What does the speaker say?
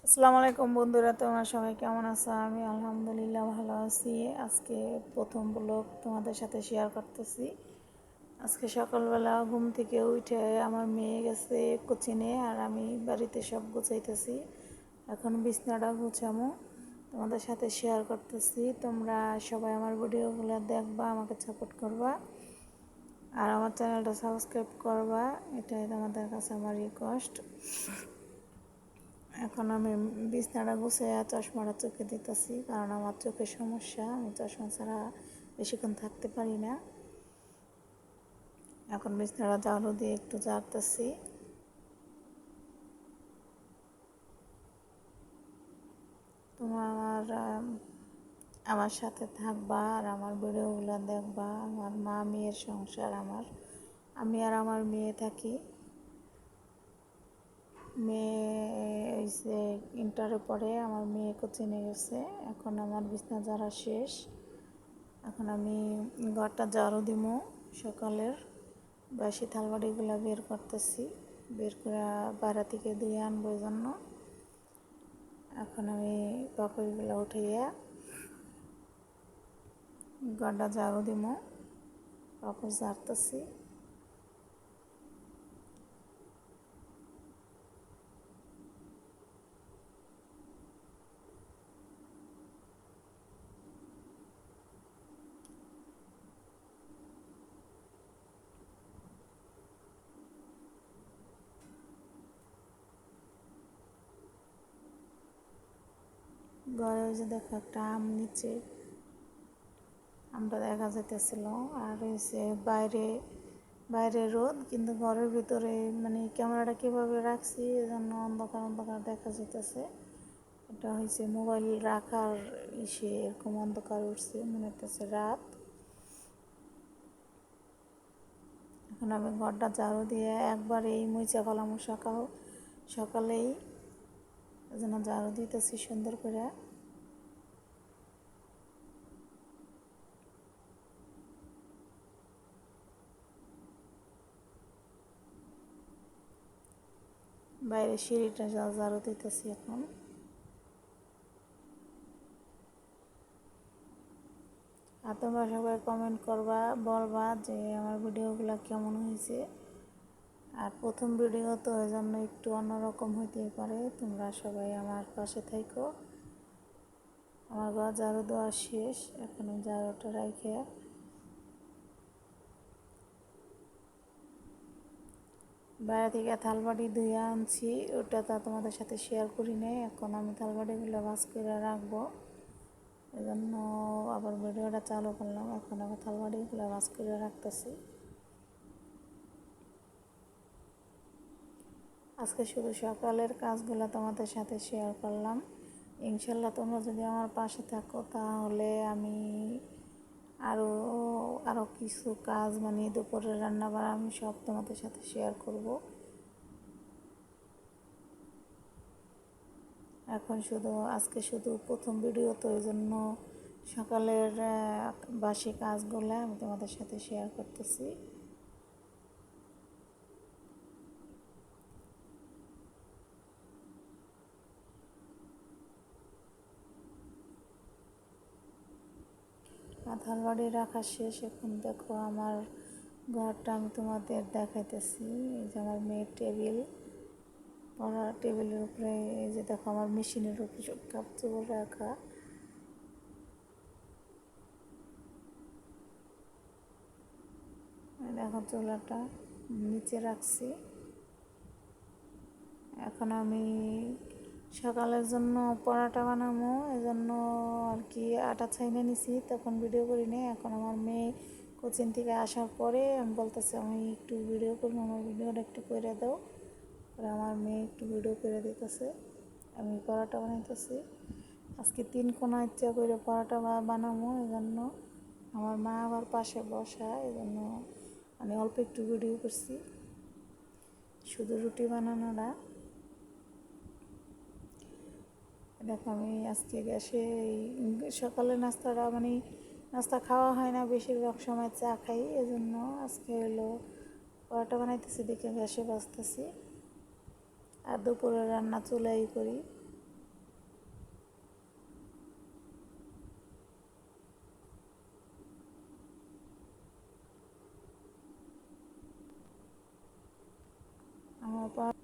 আসসালামু আলাইকুম বন্ধুরা, তোমরা সবাই কেমন আছো? আমি আলহামদুলিল্লাহ ভালো আছি। আজকে প্রথম ব্লগ তোমাদের সাথে শেয়ার করতেছি। আজকে সকালবেলা ঘুম থেকে উঠে আমার মেয়ে গেছে কোচিনে, আর আমি বাড়িতে সব গুছাইতেছি। এখন বিছনাটা গুছামো, তোমাদের সাথে শেয়ার করতেছি। তোমরা সবাই আমার ভিডিওগুলো দেখবা, আমাকে সাপোর্ট করবা, আর আমার চ্যানেলটা সাবস্ক্রাইব করবা, এটাই তোমাদের কাছে আমার রিকোয়েস্ট। এখন আমি বিছনাটা গুছিয়ে চশমাটা চোখে দিতেছি, কারণ আমার চোখের সমস্যা, আমি চশমা ছাড়া বেশিক্ষণ থাকতে পারি না। এখন বিছনাটা ঝাড়ু দিয়ে একটু ঝাড়তেছি। তোমরা আমার সাথে থাকবা আর আমার ভিডিওগুলো দেখবা। আমার মা মেয়ের সংসার, আমি আর আমার মেয়ে থাকি। মেয়ে হয়েছে ইন্টারে পড়ে, আমার মেয়ে কোচিংয়ে গেছে। এখন আমার বিছনা ঝাড়া শেষ। এখন আমি ঘরটা ঝাড়ু দিব, সকালের বাসি থালবাড়িগুলো বের করতেছি, বের করে বাইরে থেকে ধুয়ে আনবো এই জন্য। এখন আমি পাপড়িগুলো উঠাইয়া ঘরটা ঝাড়ু দিব, পাপড় ঝাড়তেছি। ঘরে ওই যে দেখো একটা আম নিচে, আমটা দেখা যাইতেছিল। আর হয়েছে বাইরে বাইরে রোদ, কিন্তু ঘরের ভিতরে মানে ক্যামেরাটা কীভাবে রাখছি এজন্য অন্ধকার অন্ধকার দেখা যাইতেছে। এটা হয়েছে মোবাইল রাখার ইসে, এরকম অন্ধকার উঠছে, মনে হইতেছে রাত। এখন আমি ঘরটা ঝাড়ু দিয়ে একবারেই মুছে ফেলাম, সকালেই যেন ঝাড়ু দিতেছি সুন্দর করে। বাইরে সিঁড়িটা ঝাড়ু দিতেছি এখন। আর তোমরা সবাই কমেন্ট করবা, বলবা যে আমার ভিডিওগুলো কেমন হয়েছে। আর প্রথম ভিডিও তো ওই জন্য একটু অন্যরকম হইতেই পারে, তোমরা সবাই আমার পাশে থাইকো। আমার ঘর ঝাড়ু দেওয়া শেষ, এখন ঝাড়ুটা রাখে বাইরে থেকে থালবাটি ধুয়ে আনছি, ওটা তো তোমাদের সাথে শেয়ার করি নাই। এখন আমি থালবাটিগুলো ভাঁজ করে রাখবো, এই জন্য আবার ভিডিওটা চালু করলাম। এখন আবার থালবাটিগুলো ভাঁজ করে রাখতেছি। আজকে শুধু সকালের কাজগুলো তোমাদের সাথে শেয়ার করলাম। ইনশাল্লাহ তোমরা যদি আমার পাশে থাকো, তাহলে আমি আরও আরও কিছু কাজ, মানে দুপুরের রান্না বান্না আমি সব তোমাদের সাথে শেয়ার করব। এখন আজকে শুধু প্রথম ভিডিও, তো এই জন্য সকালের বাসি কাজগুলো আমি তোমাদের সাথে শেয়ার করতেছি। আধার বাড়ি রাখা শেষ। এখন দেখো আমার ঘরটা আমি তোমাদের দেখাইতেছি। এই যে আমার মেয়ের টেবিল, পড়ার টেবিলের উপরে এই যে দেখো আমার মেশিনের উপরে সব কাপড় চোপড় রাখা। দেখো চুলাটা নিচে রাখছি। এখন আমি সকালের জন্য পরোটা বানাবো, এজন্য আর কি আটা ছাইনে নিছি, তখন ভিডিও করি নি। এখন আমার মেয়ে কোচিং থেকে আসার পরে আমি বলতেছি আমি একটু ভিডিও করবো, আমার ভিডিওটা একটু করে দাও। পরে আমার মেয়ে একটু ভিডিও করে দিতেছে, আমি পরোটা বানাইতেছি। আজকে 3 কোনা ইচ্ছা করে পরোটা বানাবো, এই জন্য আমার মা আবার পাশে বসা, এই জন্য আমি অল্প একটু ভিডিও করছি, শুধু রুটি বানানোটা। দেখো আমি আজকে গ্যাসে সকালে নাস্তাটা, মানে নাস্তা খাওয়া হয় না, বেশিরভাগ সময় চা খাই, এজন্য আজকে হলো পরোটা বানাইতেছি, দেখে গ্যাসে বাজতেছি। আর দুপুরে রান্না চুলাই করি। পর